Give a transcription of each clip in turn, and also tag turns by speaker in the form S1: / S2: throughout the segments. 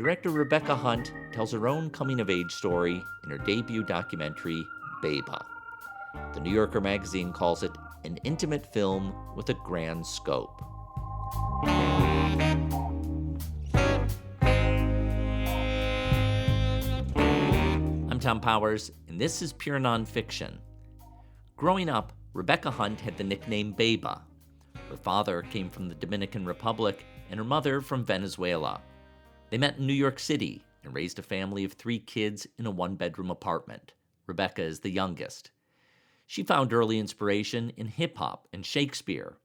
S1: Director Rebeca Huntt tells her own coming-of-age story in her debut documentary, Beba. The New Yorker magazine calls it an intimate film with a grand scope. I'm Tom Powers, and this is Pure Nonfiction. Growing up, Rebeca Huntt had the nickname Beba. Her father came from the Dominican Republic and her mother from Venezuela. They met in New York City and raised a family of 3 kids in a 1-bedroom apartment. Rebeca is the youngest. She found early inspiration in hip-hop and Shakespeare.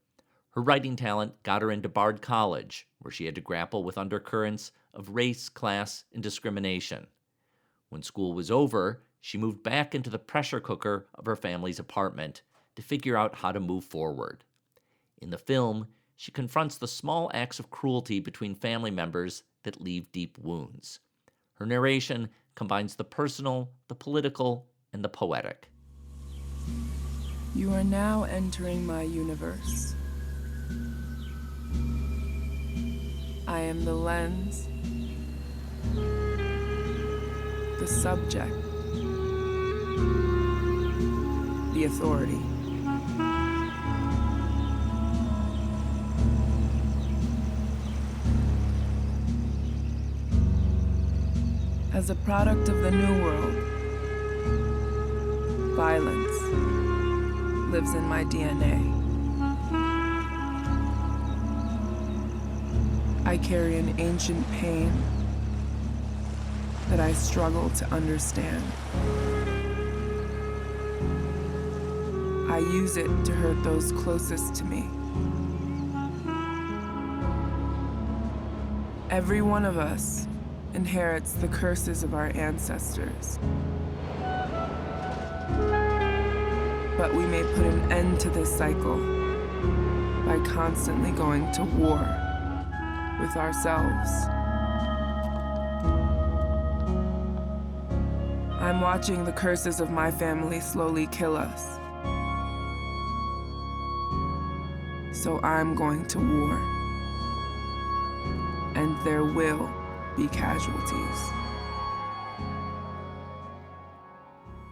S1: Her writing talent got her into Bard College, where she had to grapple with undercurrents of race, class, and discrimination. When school was over, she moved back into the pressure cooker of her family's apartment to figure out how to move forward. In the film, she confronts the small acts of cruelty between family members that leave deep wounds. Her narration combines the personal, the political, and the poetic.
S2: You are now entering my universe. I am the lens, the subject, the authority. As a product of the New World, violence lives in my DNA. I carry an ancient pain that I struggle to understand. I use it to hurt those closest to me. Every one of us inherits the curses of our ancestors. But we may put an end to this cycle by constantly going to war with ourselves. I'm watching the curses of my family slowly kill us. So I'm going to war. And there will be casualties.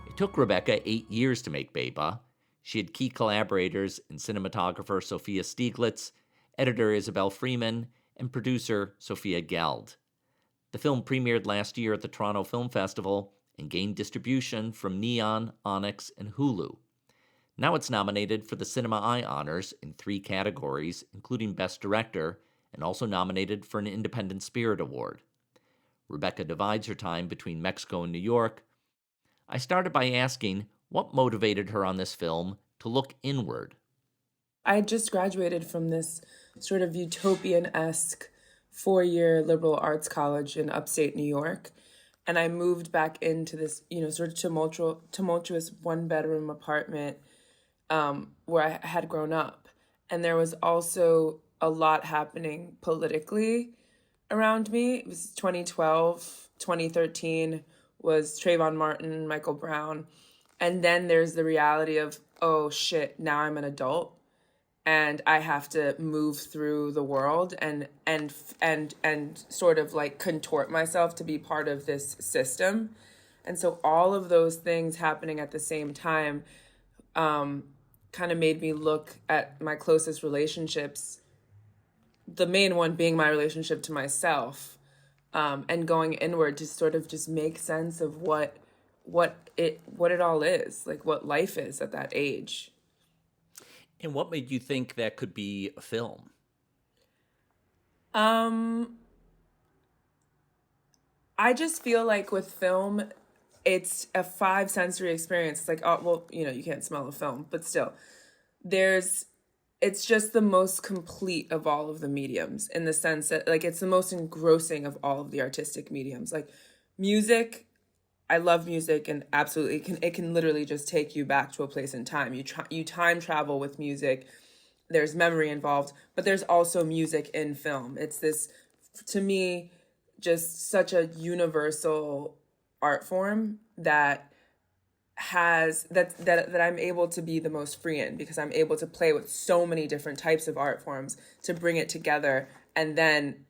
S1: It took Rebeca 8 years to make Beba. She had key collaborators in cinematographer Sophia Stieglitz, editor Isabel Freeman, and producer Sophia Geld. The film premiered last year at the Toronto Film Festival and gained distribution from Neon, Onyx, and Hulu. Now it's nominated for the Cinema Eye Honors in 3 categories, including Best Director, and also nominated for an Independent Spirit Award. Rebeca divides her time between Mexico and New York. I started by asking what motivated her on this film to look inward.
S2: I had just graduated from this sort of utopian-esque 4-year liberal arts college in upstate New York. And I moved back into this, sort of tumultuous 1-bedroom apartment where I had grown up. And there was also a lot happening politically around me. It was 2012, 2013 was Trayvon Martin, Michael Brown. And then there's the reality of, oh shit, now I'm an adult and I have to move through the world and sort of like contort myself to be part of this system. And so all of those things happening at the same time kind of made me look at my closest relationships, the main one being my relationship to myself, and going inward to sort of just make sense of what it all is, like what life is at that age.
S1: And what made you think that could be a film?
S2: I just feel like with film, it's a 5 sensory experience. It's like, oh, well, you can't smell a film, but still, it's just the most complete of all of the mediums in the sense that, like, it's the most engrossing of all of the artistic mediums. Like, music, I love music, and absolutely it can literally just take you back to a place in time. You time travel with music. There's memory involved, but there's also music in film. It's this, to me, just such a universal art form that I'm able to be the most free in, because I'm able to play with so many different types of art forms to bring it together and then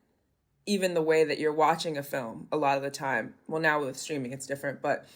S2: even the way that you're watching a film a lot of the time. Well, now with streaming, it's different, but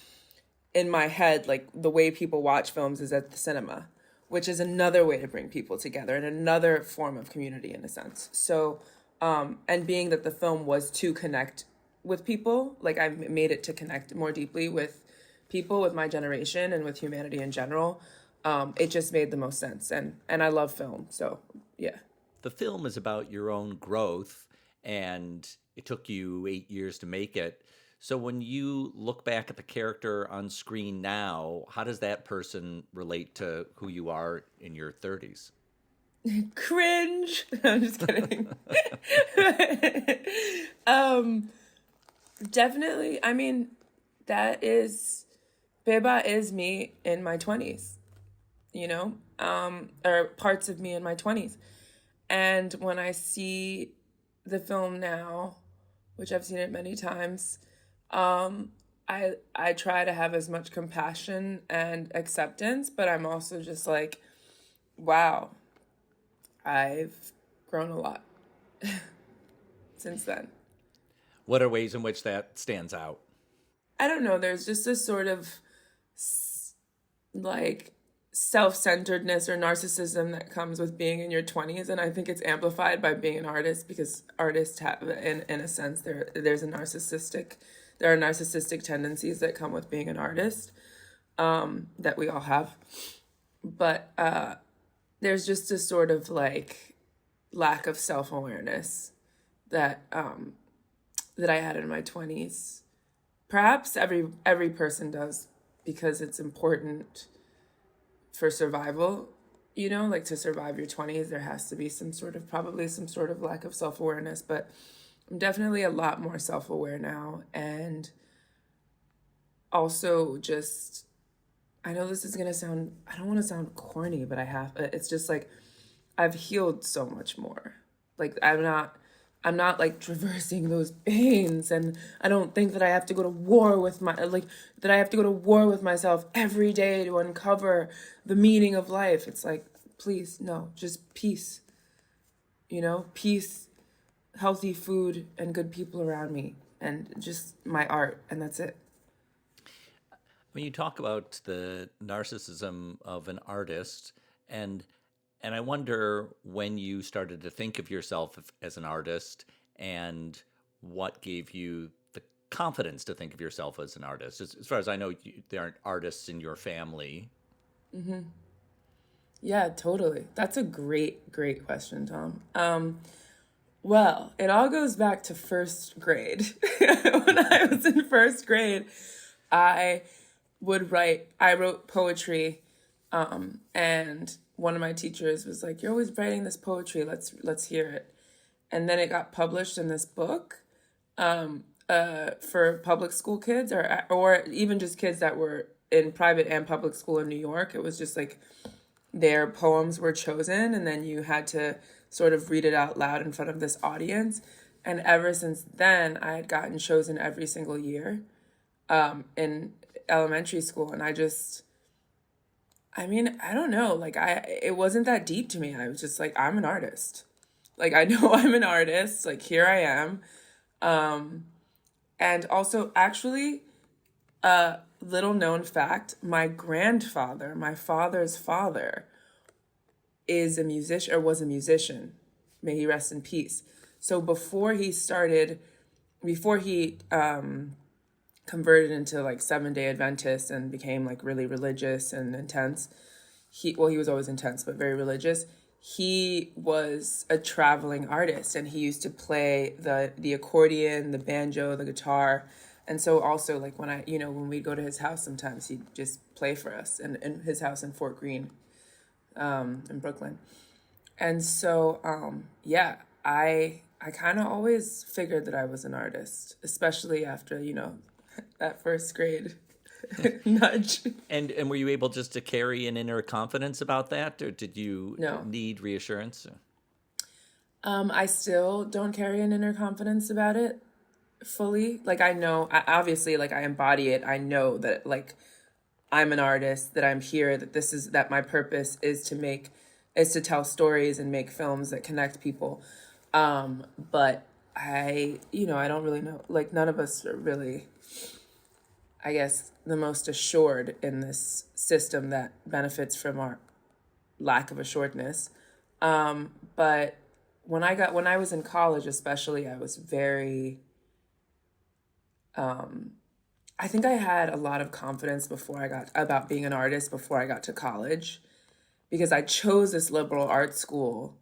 S2: in my head, like the way people watch films is at the cinema, which is another way to bring people together and another form of community in a sense. So, and being that the film was to connect with people, like I made it to connect more deeply with people, with my generation and with humanity in general. It just made the most sense. And I love film. So yeah.
S1: The film is about your own growth, and it took you 8 years to make it. So when you look back at the character on screen now, how does that person relate to who you are in your 30s?
S2: Cringe. I'm just kidding. Definitely. I mean, Beba is me in my 20s, or parts of me in my 20s. And when I see the film now, which I've seen it many times, I try to have as much compassion and acceptance, but I'm also just like, wow, I've grown a lot since then.
S1: What are ways in which that stands out?
S2: I don't know. There's just this sort of like self-centeredness or narcissism that comes with being in your 20s, and I think it's amplified by being an artist, because artists have, in a sense, there are narcissistic tendencies that come with being an artist, that we all have, but there's just a sort of like lack of self-awareness that that I had in my 20s. Perhaps every person does, because it's important for survival, like to survive your 20s, there has to be probably some sort of lack of self-awareness, but I'm definitely a lot more self-aware now. And also just, I know this is going to sound, I don't want to sound corny, but it's just like, I've healed so much more. Like, I'm not like traversing those pains, and I don't think that I have to go to war with myself every day to uncover the meaning of life. It's like, please, no, just peace, peace, healthy food, and good people around me, and just my art, and that's it.
S1: When you talk about the narcissism of an artist, and I wonder when you started to think of yourself as an artist, and what gave you the confidence to think of yourself as an artist. As far as I know, there aren't artists in your family.
S2: Mm-hmm. Yeah, totally. That's a great, great question, Tom. Well, it all goes back to first grade. When I was in first grade, I wrote poetry, and one of my teachers was like, "You're always writing this poetry. Let's hear it." And then it got published in this book, for public school kids, or even just kids that were in private and public school in New York. It was just like their poems were chosen, and then you had to sort of read it out loud in front of this audience. And ever since then, I had gotten chosen every single year, in elementary school. And I don't know, like it wasn't that deep to me. I was just like, I'm an artist. Like, I know I'm an artist, like, here I am. And also, actually, little known fact, my father's father was a musician. May he rest in peace. So before he converted into like Seventh-day Adventist and became like really religious and intense, he was always intense, but very religious. He was a traveling artist, and he used to play the accordion, the banjo, the guitar. And so also, like, when we'd go to his house, sometimes he'd just play for us, and in his house in Fort Greene, in Brooklyn. And so, I kind of always figured that I was an artist, especially after, that first grade nudge.
S1: And were you able just to carry an inner confidence about that, or did you need reassurance?
S2: I still don't carry an inner confidence about it fully. Like, I know, obviously, like, I embody it. I know that, like, I'm an artist, that I'm here, that my purpose is to tell stories and make films that connect people. But I don't really know. Like, none of us are really, I guess, the most assured in this system that benefits from our lack of assuredness. But when I was in college, especially, I was very, I think I had a lot of confidence about being an artist before I got to college, because I chose this liberal arts school,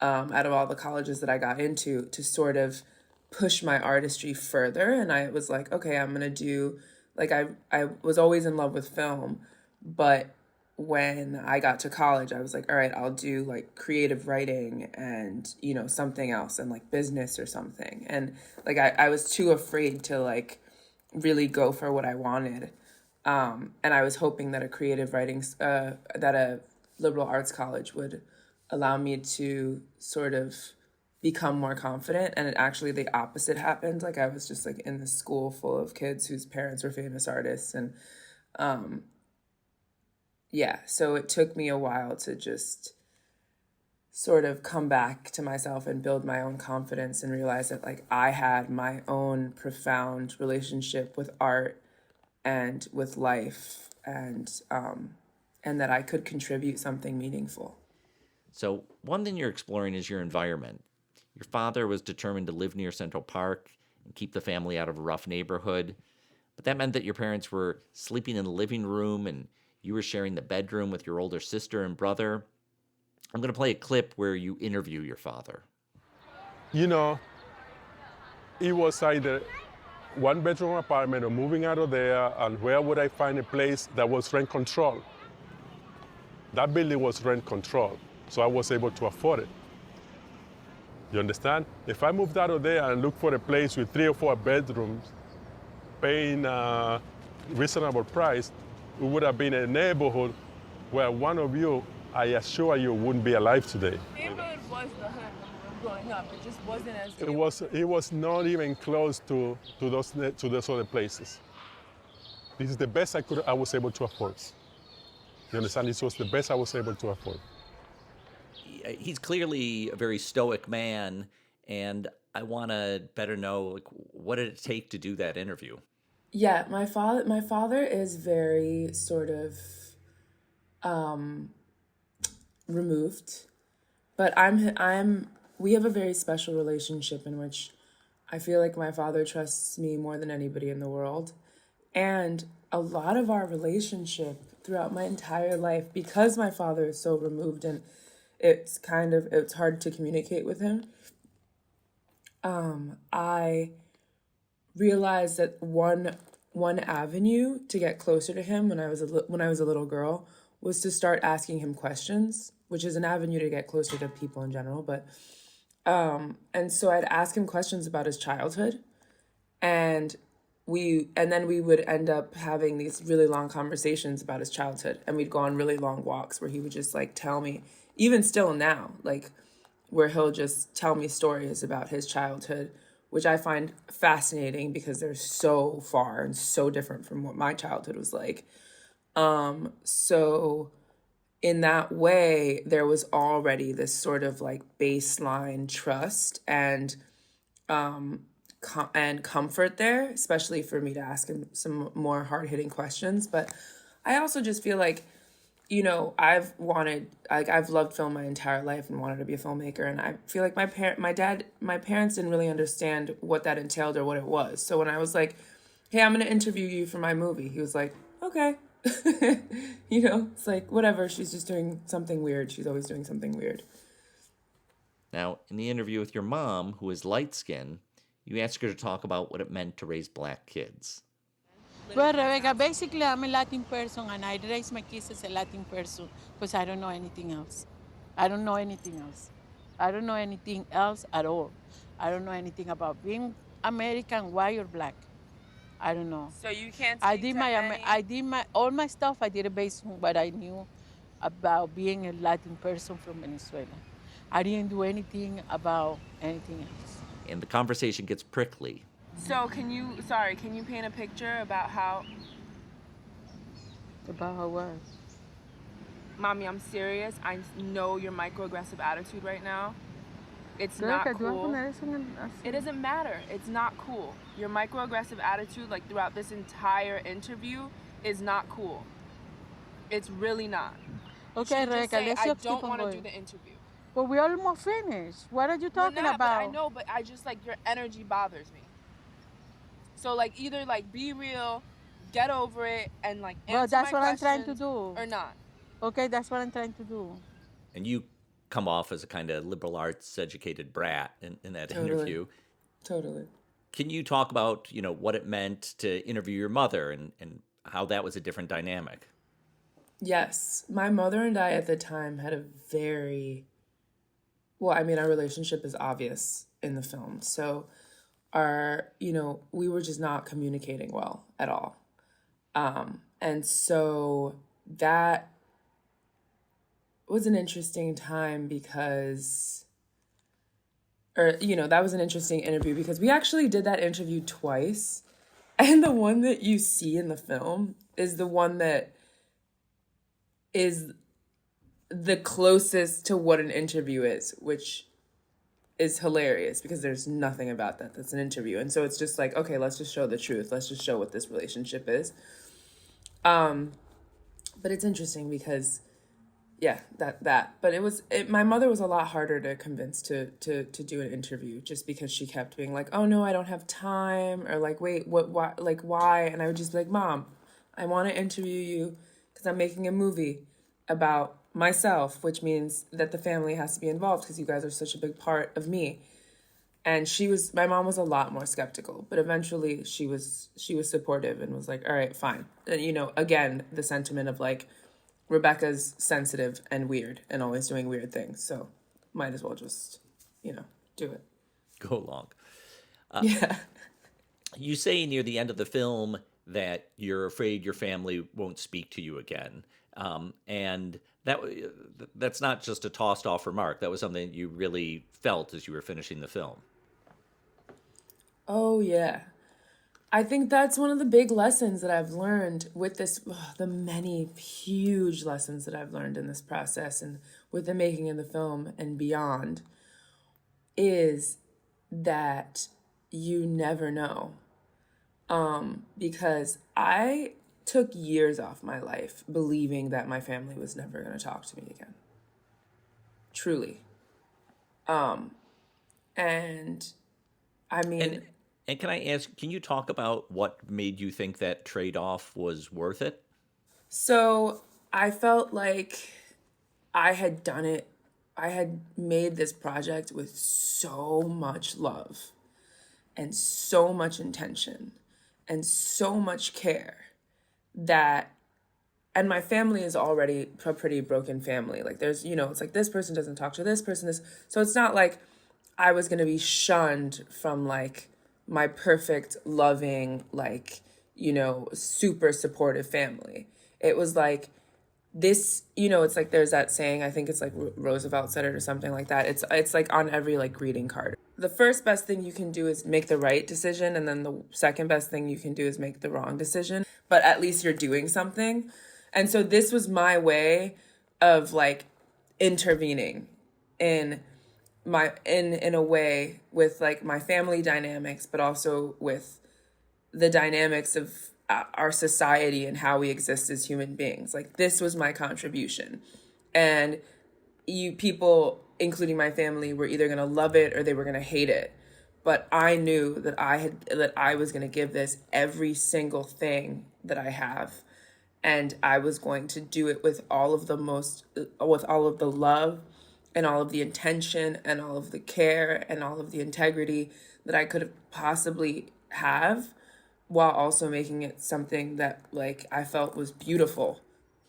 S2: out of all the colleges that I got into, to sort of push my artistry further. And I was like, okay, I'm gonna do, like, I was always in love with film, but when I got to college, I was like, all right, I'll do like creative writing and, something else, and like business or something. And like, I was too afraid to like really go for what I wanted. And I was hoping that that a liberal arts college would allow me to sort of become more confident. And actually the opposite happened. Like, I was just like in this school full of kids whose parents were famous artists. And so it took me a while to just sort of come back to myself and build my own confidence and realize that like I had my own profound relationship with art and with life, and that I could contribute something meaningful.
S1: So one thing you're exploring is your environment. Your father was determined to live near Central Park and keep the family out of a rough neighborhood, but that meant that your parents were sleeping in the living room and you were sharing the bedroom with your older sister and brother. I'm going to play a clip where you interview your father.
S3: You know, it was either one bedroom apartment or moving out of there, and where would I find a place that was rent control? That building was rent control, so I was able to afford it. You understand? If I moved out of there and looked for a place with 3 or 4 bedrooms, paying a reasonable price, it would have been a neighborhood where one of you, I assure you, wouldn't be alive today.
S2: Neighborhood was the hood growing up. It just wasn't as...
S3: It was not even close to those other places. This is the best I was able to afford. You understand? This was the best I was able to afford.
S1: He's clearly a very stoic man, and I want to better know, like, what did it take to do that interview?
S2: Yeah, my father is very sort of removed, but we have a very special relationship in which I feel like my father trusts me more than anybody in the world. And a lot of our relationship throughout my entire life, because my father is so removed and it's hard to communicate with him, I realized that one avenue to get closer to him when I was a little girl was to start asking him questions, which is an avenue to get closer to people in general. But and so I'd ask him questions about his childhood, and then we would end up having these really long conversations about his childhood, and we'd go on really long walks where he would just like tell me, even still now, like, where he'll just tell me stories about his childhood, which I find fascinating because they're so far and so different from what my childhood was like. So in that way, there was already this sort of like baseline trust and comfort there, especially for me to ask him some more hard-hitting questions. But I also just feel like, I've loved film my entire life and wanted to be a filmmaker. And I feel like my parents didn't really understand what that entailed or what it was. So when I was like, hey, I'm going to interview you for my movie, he was like, okay. It's like, whatever. She's just doing something weird. She's always doing something weird.
S1: Now, in the interview with your mom, who is light-skinned, you asked her to talk about what it meant to raise Black kids.
S4: Well, Rebecca, basically I'm a Latin person and I raise my kids as a Latin person because I don't know anything else. I don't know anything else. I don't know anything else at all. I don't know anything about being American, white or Black. I don't know.
S2: So you can't
S4: all my stuff I did it based on what I knew about being a Latin person from Venezuela. I didn't do anything about anything else.
S1: And the conversation gets prickly.
S2: So can you paint a picture about how...
S4: About how what?
S2: Mommy, I'm serious. I know your microaggressive attitude right now. It's
S4: Rebeca,
S2: not
S4: ¿tú vas a
S2: cool.
S4: poner eso en el- así?
S2: It doesn't matter. It's not cool. Your microaggressive attitude, like throughout this entire interview, is not cool. It's really not.
S4: Okay,
S2: You should just
S4: Rebeca,
S2: say,
S4: let's
S2: I
S4: just keep
S2: don't
S4: on
S2: want to
S4: going.
S2: do the interview.
S4: But we're almost finished. What are you
S2: We're
S4: talking
S2: not, but I
S4: about?
S2: know, but I just like your energy bothers me. So like either like be real, get over it, and like answer
S4: Well, that's
S2: my
S4: what I'm
S2: questions
S4: trying to do.
S2: or not.
S4: Okay, that's what I'm trying to do.
S1: And you come off as a kind of liberal arts educated brat in that
S2: Totally.
S1: interview.
S2: Totally.
S1: Can you talk about, what it meant to interview your mother and how that was a different dynamic?
S2: Yes. My mother and I at the time had a our relationship is obvious in the film. So we were just not communicating well at all. And so that was an interesting time that was an interesting interview because we actually did that interview twice. And the one that you see in the film is the one that is the closest to what an interview is, which is hilarious because there's nothing about that that's an interview. And so it's just like, okay, let's just show the truth. Let's just show what this relationship is. But it's interesting because my mother was a lot harder to convince to do an interview just because she kept being like, oh no, I don't have time, or like, wait, why? And I would just be like, Mom, I want to interview you because I'm making a movie about myself, which means that the family has to be involved because you guys are such a big part of me. And my mom was a lot more skeptical, but eventually she was supportive and was like, all right, fine. And, again, the sentiment of like, Rebecca's sensitive and weird and always doing weird things. So might as well just, do it.
S1: Go along.
S2: Yeah.
S1: You say near the end of the film that you're afraid your family won't speak to you again. And that's not just a tossed off remark. That was something you really felt as you were finishing the film.
S2: Oh, yeah. I think that's one of the big lessons that I've learned with this, the many huge lessons that I've learned in this process and with the making of the film and beyond, is that you never know. Because I took years off my life believing that my family was never going to talk to me again. Truly. And I mean...
S1: And can I ask, can you talk about what made you think that trade-off was worth it?
S2: So I felt like I had done it. I had made this project with so much love and so much intention and so much care and my family is already a pretty broken family. Like there's, it's like this person doesn't talk to this person. So it's not like I was going to be shunned from like my perfect, loving, like, super supportive family. It was like this, it's like there's that saying, I think it's like Roosevelt said it or something like that. It's like on every like greeting card. The first best thing you can do is make the right decision, and then the second best thing you can do is make the wrong decision. But at least you're doing something. And so this was my way of like intervening in a way with like my family dynamics, but also with the dynamics of our society and how we exist as human beings. Like this was my contribution, and you people, including my family, were either going to love it or they were going to hate it. But I knew that I was going to give this every single thing that I have, and I was going to do it with all of the love and all of the intention and all of the care and all of the integrity that I could possibly have, while also making it something that like I felt was beautiful.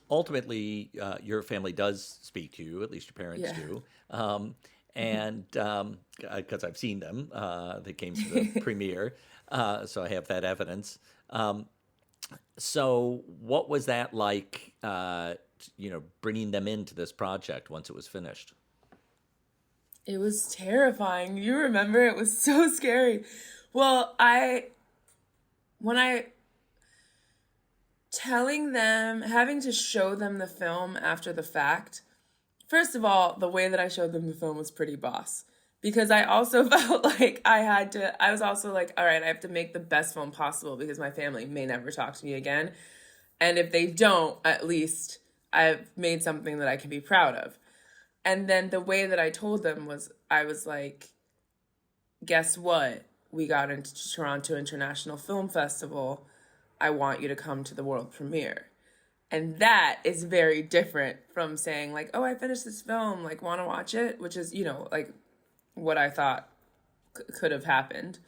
S1: Ultimately, your family does speak to you, at least your parents do. And because I've seen them, they came to the premiere, so I have that evidence. So what was that like, bringing them into this project once it was finished?
S2: It was terrifying. You remember, it was so scary. Well, having to show them the film after the fact, first of all, the way that I showed them the film was pretty boss. because I also felt like I was also like, all right, I have to make the best film possible because my family may never talk to me again. And if they don't, at least I've made something that I can be proud of. And then the way that I told them was, I was like, guess what? We got into Toronto International Film Festival. I want you to come to the world premiere. And that is very different from saying like, oh, I finished this film, like, want to watch it? Which is, like what I thought could have happened.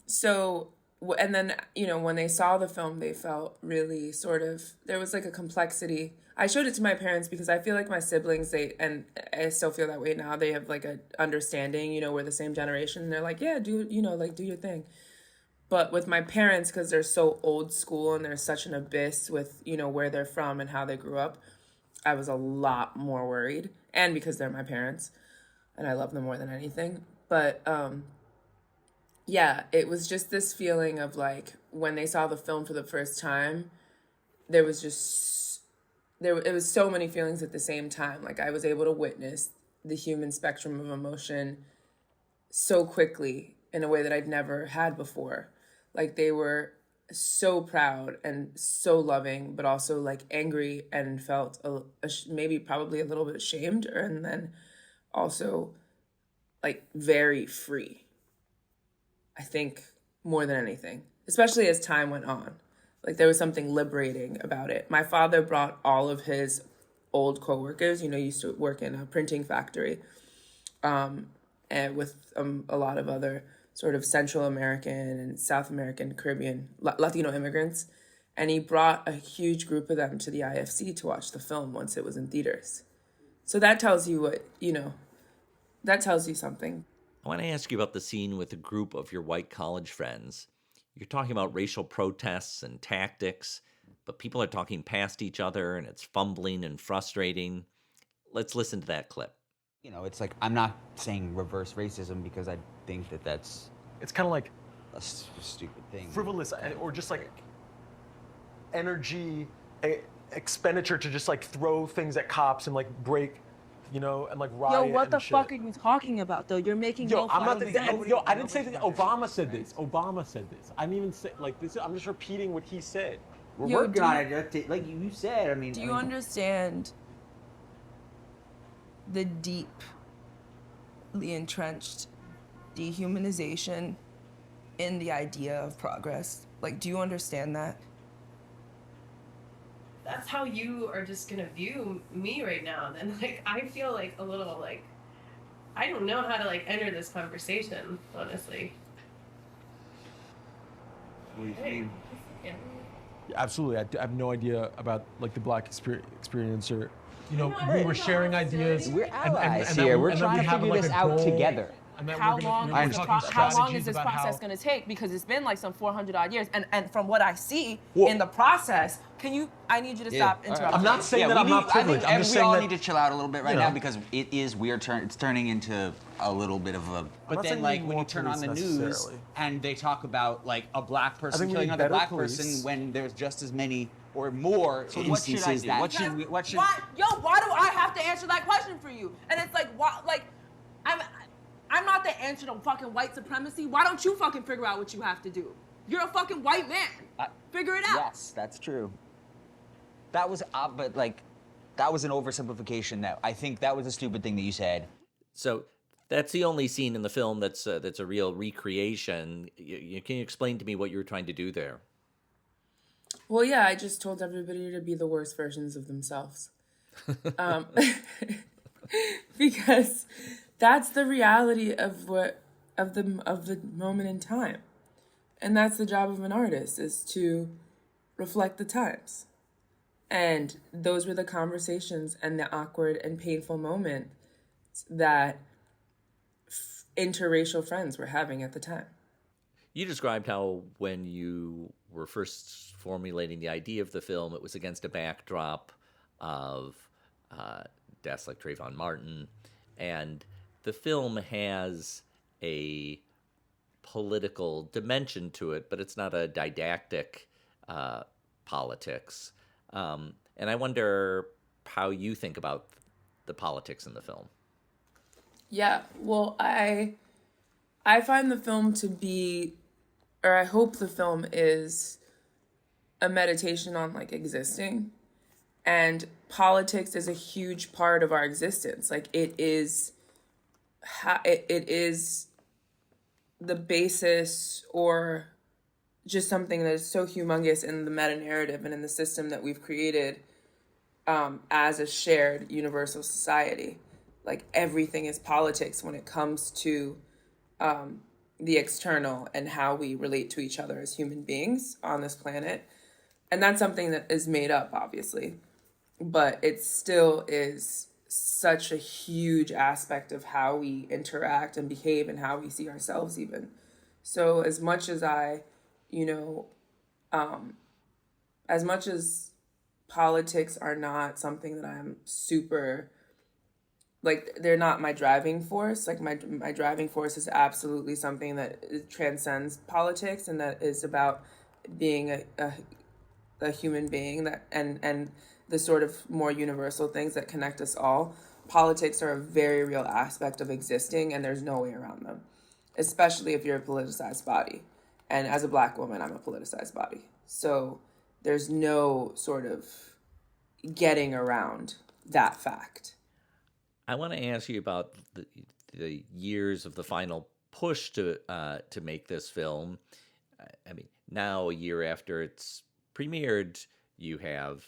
S2: So, and then, when they saw the film, they felt really there was like a complexity. I showed it to my parents because I feel like my siblings, and I still feel that way now, they have like a understanding, we're the same generation. And they're like, yeah, do your thing. But with my parents, because they're so old school and there's such an abyss with, where they're from and how they grew up, I was a lot more worried. And because they're my parents and I love them more than anything. But yeah, it was just this feeling of like, when they saw the film for the first time, it was so many feelings at the same time. Like, I was able to witness the human spectrum of emotion so quickly in a way that I'd never had before. Like, they were so proud and so loving, but also like angry, and felt maybe probably a little bit shamed, and then also like very free. I think more than anything, especially as time went on. Like, there was something liberating about it. My father brought all of his old coworkers, used to work in a printing factory, and with a lot of other sort of Central American and South American, Caribbean, Latino immigrants. And he brought a huge group of them to the IFC to watch the film once it was in theaters. So that tells you that tells you something.
S1: I want to ask you about the scene with a group of your white college friends. You're talking about racial protests and tactics, but people are talking past each other and it's fumbling and frustrating. Let's listen to that clip.
S5: It's like, I'm not saying reverse racism because I think that's...
S6: It's kind of like
S5: a stupid thing.
S6: Frivolous, or just like energy expenditure to just like throw things at cops and like break, and like riot.
S7: Yo, what the
S6: shit.
S7: fuck are you talking about though? You're making
S6: I didn't say that. Obama said this. I didn't even say like this. I'm just repeating what he said.
S5: We're working on it, like you said. I mean,
S7: do you understand the deeply entrenched dehumanization in the idea of progress? Like, do you understand that?
S8: That's how you are just gonna view me right now. Then, like, I feel like a little like, I don't know how to like enter this conversation, honestly.
S5: What do you think?
S8: Yeah.
S6: Yeah, absolutely. I have no idea about like the black experience, or we were sharing ideas.
S5: We're allies here. We're trying to figure this out together.
S7: How long is this process going to take? Because it's been like some 400 odd years, and from what I see in the process, I need you to stop interrupting.
S6: I'm not saying that I'm not privileged. I'm just saying
S5: we all need to chill out a little bit right now, because it's turning into a little bit of a... But then, like, when you turn on the news and they talk about like a black person killing another black person when there's just as many or more instances that...
S7: Why do I have to answer that question for you? And it's like, why, like, I'm not the answer to fucking white supremacy. Why don't you fucking figure out what you have to do? You're a fucking white man. Figure it out.
S5: Yes, that's true. That was, but like, that was an oversimplification. I think that was a stupid thing that you said.
S1: So that's the only scene in the film that's a real recreation. Can you explain to me what you were trying to do there?
S2: Well, yeah, I just told everybody to be the worst versions of themselves. Because that's the reality of the moment in time. And that's the job of an artist, is to reflect the times. And those were the conversations and the awkward and painful moments that interracial friends were having at the time.
S1: You described how when you were first formulating the idea of the film, it was against a backdrop of deaths like Trayvon Martin. And the film has a political dimension to it, but it's not a didactic politics. And I wonder how you think about the politics in the film.
S2: Yeah, well, I find the film to be, or I hope the film is a meditation on like existing, and politics is a huge part of our existence. Like it is it is the basis, or just something that is so humongous in the meta narrative and in the system that we've created as a shared universal society. Like everything is politics when it comes to the external and how we relate to each other as human beings on this planet. And that's something that is made up, obviously, but it still is such a huge aspect of how we interact and behave and how we see ourselves even. So as much as as much as politics are not something that I'm super, like, they're not my driving force. Like my driving force is absolutely something that transcends politics, and that is about being a human being, that and the sort of more universal things that connect us all. Politics are a very real aspect of existing, and there's no way around them, especially if you're a politicized body. And as a Black woman, I'm a politicized body. So there's no sort of getting around that fact.
S1: I want to ask you about the years of the final push to make this film. I mean, now a year after it's premiered, you have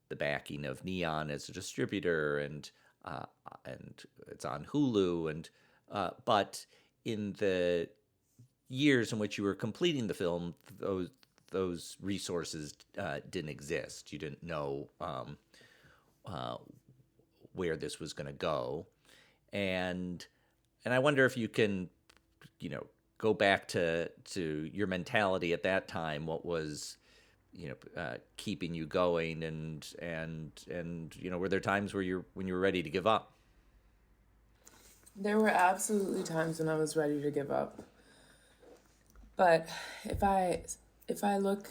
S1: the backing of Neon as a distributor, and it's on Hulu, and but in the years in which you were completing the film, those resources didn't exist. You didn't know where this was going to go, and I wonder if you can, go back to your mentality at that time. What was keeping you going, and were there times when you were ready to give up?
S2: There were absolutely times when I was ready to give up. But if I look,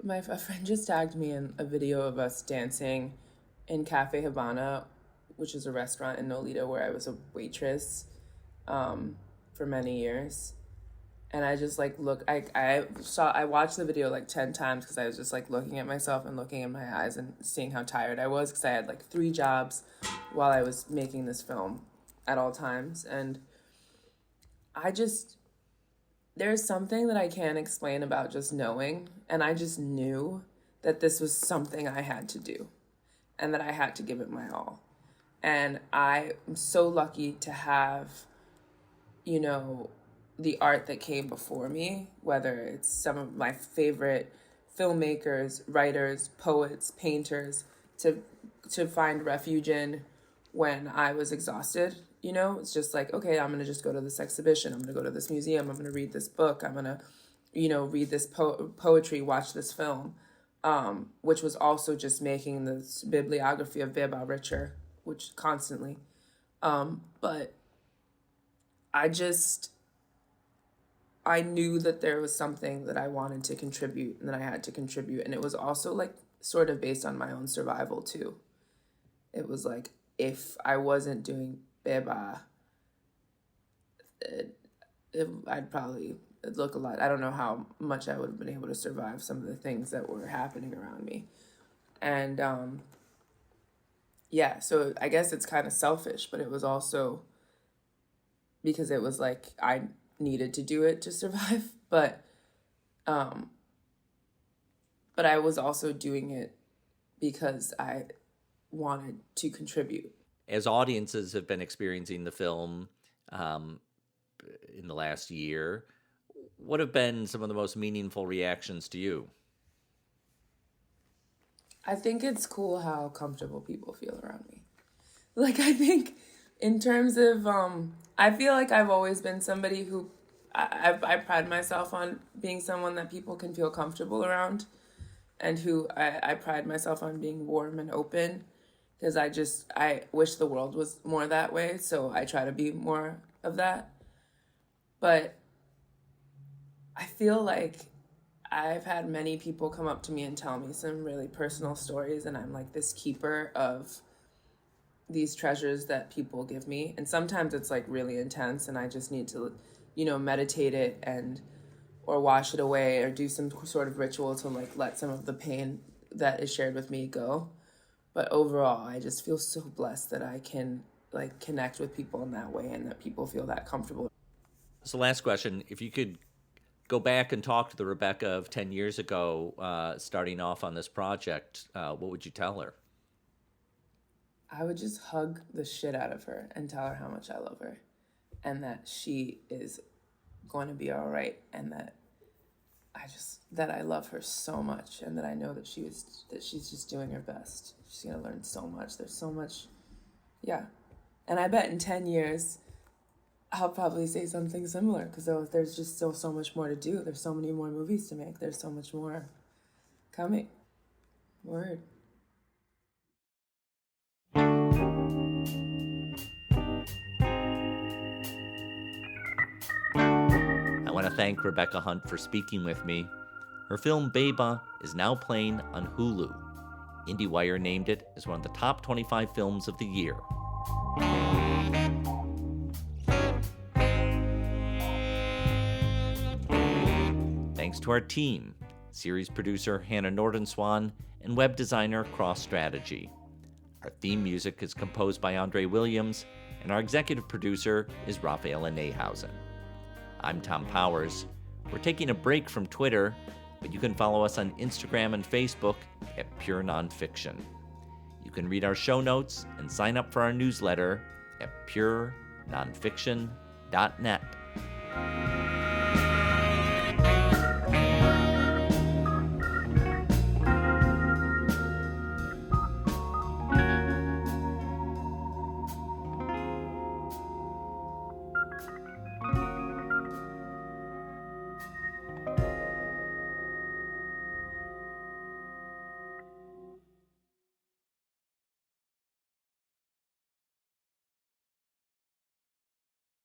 S2: a friend just tagged me in a video of us dancing in Cafe Havana, which is a restaurant in Nolita where I was a waitress for many years. And I just I watched the video 10 times because I was just looking at myself and looking in my eyes and seeing how tired I was, because I had 3 jobs while I was making this film at all times. And there's something that I can't explain about just knowing. And I just knew that this was something I had to do and that I had to give it my all. And I am so lucky to have, the art that came before me, whether it's some of my favorite filmmakers, writers, poets, painters, to find refuge in when I was exhausted. It's just okay, I'm going to just go to this exhibition. I'm going to go to this museum. I'm going to read this book. I'm going to, read this poetry, watch this film, which was also just making this bibliography of Beba richer, which constantly. But I knew that there was something that I wanted to contribute and that I had to contribute. And it was also sort of based on my own survival too. It was if I wasn't doing Beba, I'd probably look a lot. I don't know how much I would have been able to survive some of the things that were happening around me. And yeah, so I guess it's kind of selfish, but it was also because it was I needed to do it to survive, but I was also doing it because I wanted to contribute.
S1: As audiences have been experiencing the film in the last year, what have been some of the most meaningful reactions to you?
S2: I think it's cool how comfortable people feel around me. I think in terms of, I feel like I've always been somebody who, I pride myself on being someone that people can feel comfortable around, and who I pride myself on being warm and open, because I wish the world was more that way, so I try to be more of that. But I feel like I've had many people come up to me and tell me some really personal stories, and I'm this keeper of these treasures that people give me. And sometimes it's like really intense and I just need to, meditate it or wash it away or do some sort of ritual to like let some of the pain that is shared with me go. But overall, I just feel so blessed that I can like connect with people in that way and that people feel that comfortable.
S1: So last question, if you could go back and talk to the Rebeca of 10 years ago, starting off on this project, what would you tell her?
S2: I would just hug the shit out of her and tell her how much I love her and that she is going to be all right and that I love her so much and that I know that she's just doing her best. She's going to learn so much. There's so much. Yeah. And I bet in 10 years, I'll probably say something similar because there's just still so much more to do. There's so many more movies to make. There's so much more coming. Word.
S1: I want to thank Rebeca Huntt for speaking with me. Her film Beba is now playing on Hulu. Indiewire named it as one of the top 25 films of the year. Thanks to our team, series producer Hannah Nordenswan and web designer Cross Strategy. Our theme music is composed by Andre Williams, and our executive producer is Rafaela Nehausen. I'm Tom Powers. We're taking a break from Twitter, but you can follow us on Instagram and Facebook at Pure Nonfiction. You can read our show notes and sign up for our newsletter at purenonfiction.net.